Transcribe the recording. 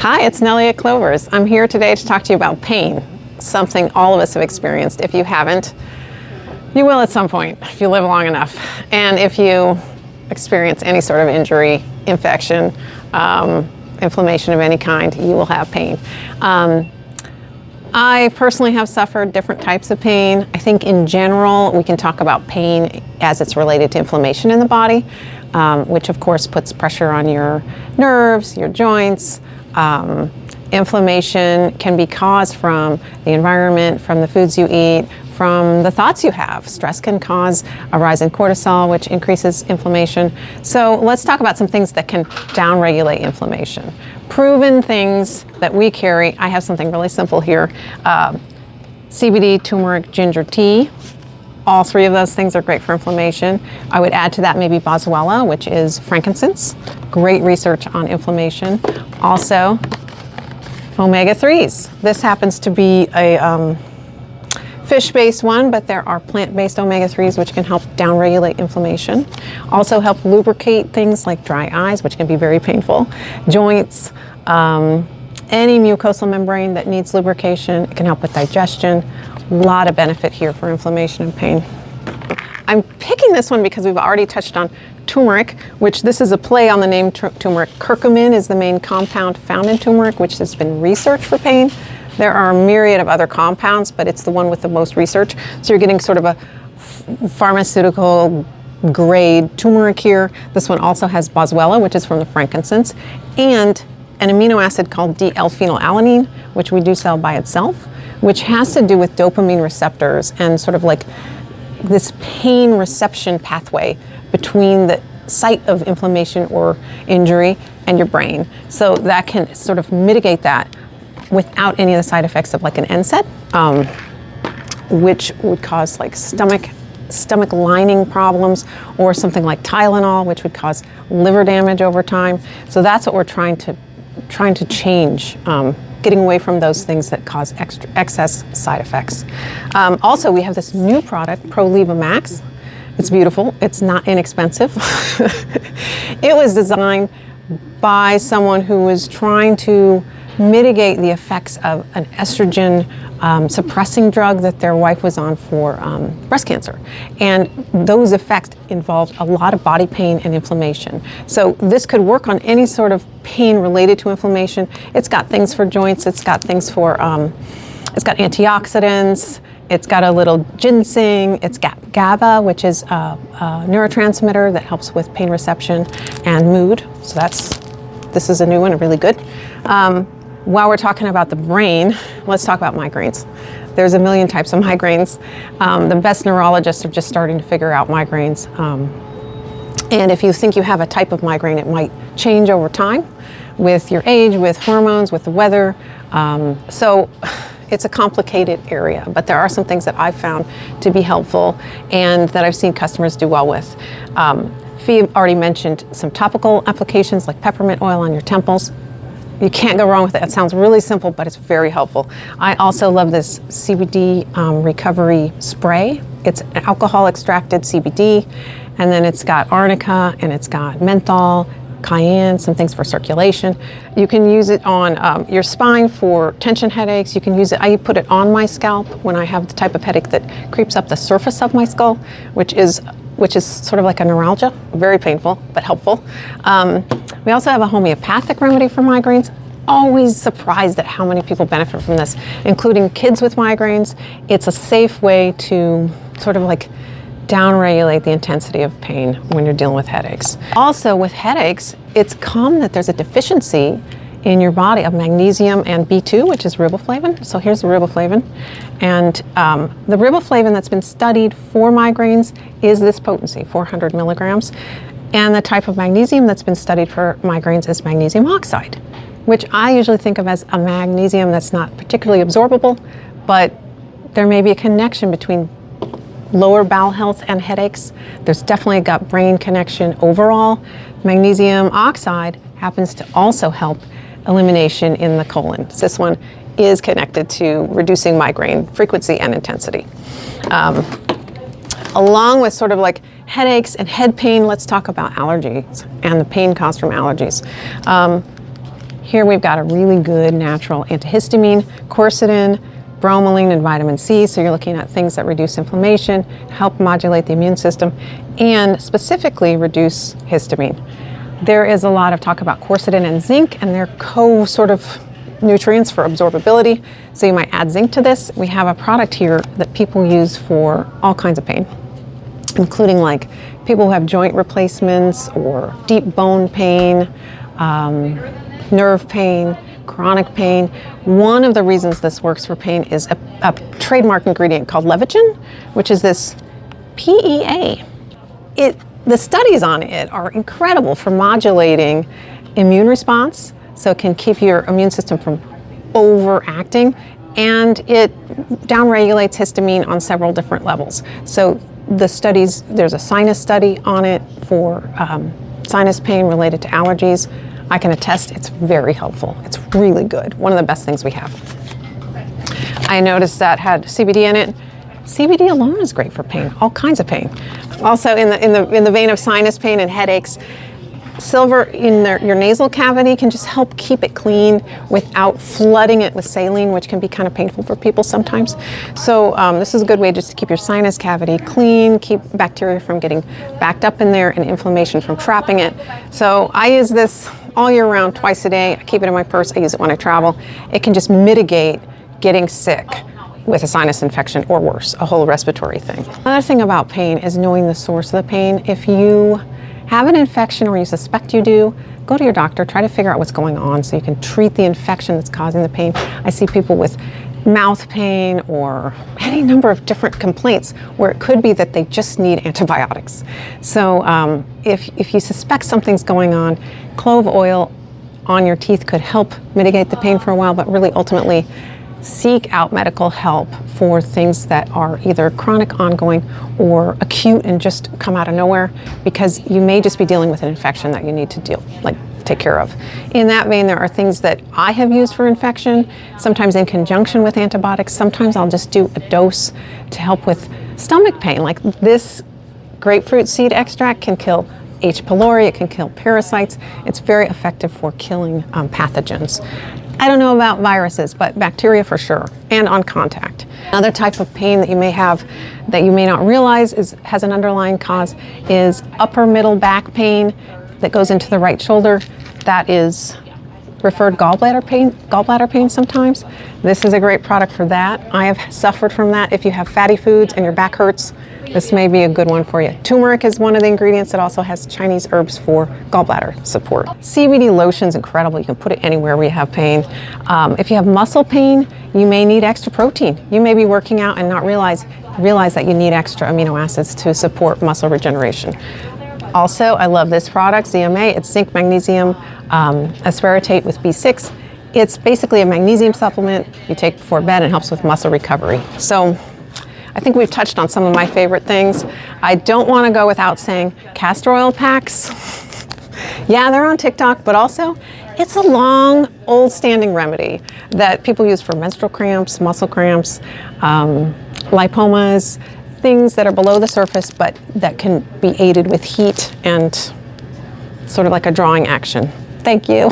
Hi, it's Nellie at Clovers. I'm here today to talk to you about pain, something all of us have experienced. If you haven't, you will at some point if you live long enough. And if you experience any sort of injury, infection, inflammation of any kind, you will have pain. I personally have suffered different types of pain. I think in general, we can talk about pain as it's related to inflammation in the body, which of course puts pressure on your nerves, your joints. Inflammation can be caused from the environment, from the foods you eat, from the thoughts you have. Stress can cause a rise in cortisol, which increases inflammation. So let's talk about some things that can downregulate inflammation. Proven things that we carry. I have something really simple here. CBD, turmeric, ginger tea. All three of those things are great for inflammation. I would add to that maybe boswellia, which is frankincense. Great research on inflammation. Also, omega-3s. This happens to be a fish-based one, but there are plant-based omega-3s which can help downregulate inflammation. Also help lubricate things like dry eyes, which can be very painful. Joints, any mucosal membrane that needs lubrication. It can help with digestion. A lot of benefit here for inflammation and pain. I'm picking this one because we've already touched on turmeric, which this is a play on the name turmeric. Curcumin is the main compound found in turmeric, which has been researched for pain. There are a myriad of other compounds, but it's the one with the most research. So you're getting sort of a pharmaceutical grade turmeric here. This one also has boswellia, which is from the frankincense, and an amino acid called D-L-phenylalanine, which we do sell by itself, which has to do with dopamine receptors and sort of like this pain reception pathway between the site of inflammation or injury and your brain. So that can sort of mitigate that without any of the side effects of like an NSAID, which would cause like stomach lining problems, or something like Tylenol, which would cause liver damage over time. So that's what we're trying to change, getting away from those things that cause excess side effects. Also, we have this new product, Proleva Max. It's beautiful. It's not inexpensive. It was designed by someone who was trying to mitigate the effects of an estrogen suppressing drug that their wife was on for breast cancer. And those effects involved a lot of body pain and inflammation. So this could work on any sort of pain related to inflammation. It's got things for joints. It's got things for, it's got antioxidants. It's got a little ginseng. It's got GABA, which is a neurotransmitter that helps with pain reception and mood. So this is a new one, really good. While we're talking about the brain, let's talk about migraines. There's a million types of migraines. The best neurologists are just starting to figure out migraines. And if you think you have a type of migraine, it might change over time with your age, with hormones, with the weather. So it's a complicated area, but there are some things that I've found to be helpful and that I've seen customers do well with. Fee already mentioned some topical applications like peppermint oil on your temples. You can't go wrong with it. It sounds really simple, but it's very helpful. I also love this CBD recovery spray. It's alcohol extracted CBD, and then it's got arnica, and it's got menthol, cayenne, some things for circulation. You can use it on your spine for tension headaches. You can use it, I put it on my scalp when I have the type of headache that creeps up the surface of my skull, which is sort of like a neuralgia, very painful, but helpful. We also have a homeopathic remedy for migraines. Always surprised at how many people benefit from this, including kids with migraines. It's a safe way to sort of like downregulate the intensity of pain when you're dealing with headaches. Also with headaches, it's common that there's a deficiency in your body of magnesium and B2, which is riboflavin. So here's the riboflavin. And the riboflavin that's been studied for migraines is this potency, 400 milligrams. And the type of magnesium that's been studied for migraines is magnesium oxide, which I usually think of as a magnesium that's not particularly absorbable, but there may be a connection between lower bowel health and headaches. There's definitely a gut-brain connection overall. Magnesium oxide happens to also help elimination in the colon. So this one is connected to reducing migraine frequency and intensity. Along with sort of like headaches and head pain, let's talk about allergies and the pain caused from allergies. Here we've got a really good natural antihistamine, quercetin, bromelain, and vitamin C. So you're looking at things that reduce inflammation, help modulate the immune system, and specifically reduce histamine. There is a lot of talk about quercetin and zinc, and they're sort of nutrients for absorbability. So you might add zinc to this. We have a product here that people use for all kinds of pain, including like people who have joint replacements or deep bone pain, nerve pain, chronic pain. One of the reasons this works for pain is a trademark ingredient called Levagen, which is this PEA. The studies on it are incredible for modulating immune response, so it can keep your immune system from overacting, and it downregulates histamine on several different levels. So the studies, there's a sinus study on it for sinus pain related to allergies. I can attest it's very helpful. It's really good. One of the best things we have. I noticed that had CBD in it. CBD alone is great for pain, all kinds of pain. Also in the vein of sinus pain and headaches, silver in your nasal cavity can just help keep it clean without flooding it with saline, which can be kind of painful for people sometimes. So this is a good way just to keep your sinus cavity clean, keep bacteria from getting backed up in there, and inflammation from trapping it. So I use this all year round, twice a day. I keep it in my purse. I use it when I travel. It can just mitigate getting sick with a sinus infection or worse, a whole respiratory thing. Another thing about pain is knowing the source of the pain. If you have an infection or you suspect you do, go to your doctor, try to figure out what's going on so you can treat the infection that's causing the pain. I see people with mouth pain or any number of different complaints where it could be that they just need antibiotics. So if you suspect something's going on, clove oil on your teeth could help mitigate the pain for a while, but really ultimately seek out medical help for things that are either chronic, ongoing, or acute and just come out of nowhere, because you may just be dealing with an infection that you need to take care of. In that vein, there are things that I have used for infection, sometimes in conjunction with antibiotics. Sometimes I'll just do a dose to help with stomach pain. Like this grapefruit seed extract can kill H. pylori, it can kill parasites. It's very effective for killing pathogens. I don't know about viruses, but bacteria for sure, and on contact. Another type of pain that you may have that you may not realize has an underlying cause is upper middle back pain that goes into the right shoulder. That is referred gallbladder pain sometimes. This is a great product for that. I have suffered from that. If you have fatty foods and your back hurts, this may be a good one for you. Turmeric is one of the ingredients that also has Chinese herbs for gallbladder support. CBD lotion is incredible. You can put it anywhere where you have pain. If you have muscle pain, you may need extra protein. You may be working out and not realize that you need extra amino acids to support muscle regeneration. Also, I love this product, ZMA. It's zinc magnesium aspartate with B6. It's basically a magnesium supplement you take before bed and helps with muscle recovery. So I think we've touched on some of my favorite things. I don't want to go without saying castor oil packs. Yeah, they're on TikTok, but also it's a long, old-standing remedy that people use for menstrual cramps, muscle cramps, lipomas, things that are below the surface, but that can be aided with heat and sort of like a drawing action. Thank you.